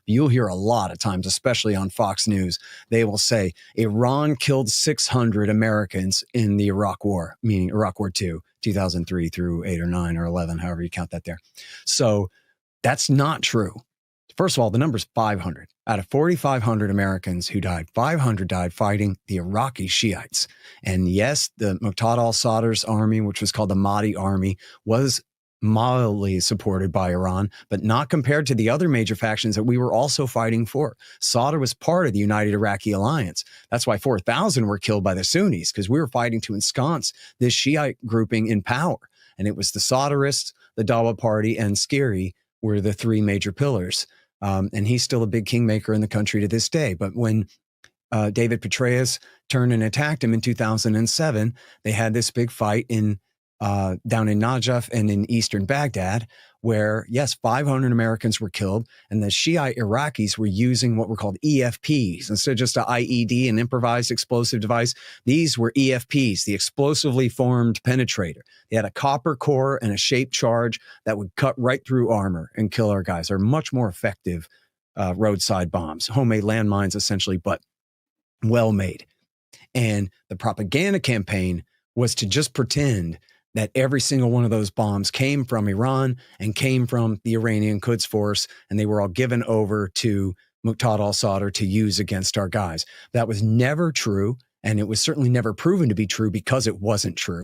But you'll hear a lot of times, especially on Fox News, they will say Iran killed 600 Americans in the Iraq War, meaning Iraq War II, 2003 through 8 or 9 or 11, however you count that there. So that's not true. First of all, the number's 500. Out of 4,500 Americans who died, 500 died fighting the Iraqi Shiites. And yes, the Muqtada al-Sadr's army, which was called the Mahdi army, was mildly supported by Iran, but not compared to the other major factions that we were also fighting for. Sadr was part of the United Iraqi Alliance. That's why 4,000 were killed by the Sunnis, because we were fighting to ensconce this Shiite grouping in power. And it was the Sadrists, the Dawa Party, and Skewed were the three major pillars. And he's still a big kingmaker in the country to this day. But when David Petraeus turned and attacked him in 2007, they had this big fight down in Najaf and in eastern Baghdad, where, yes, 500 Americans were killed, and the Shiite Iraqis were using what were called EFPs. Instead of just an IED, an improvised explosive device, these were EFPs, the explosively formed penetrator. They had a copper core and a shaped charge that would cut right through armor and kill our guys. They're much more effective roadside bombs, homemade landmines essentially, but well-made. And the propaganda campaign was to just pretend that every single one of those bombs came from Iran and came from the Iranian Quds Force, and they were all given over to Muqtada al-Sadr to use against our guys. That was never true, and it was certainly never proven to be true because it wasn't true.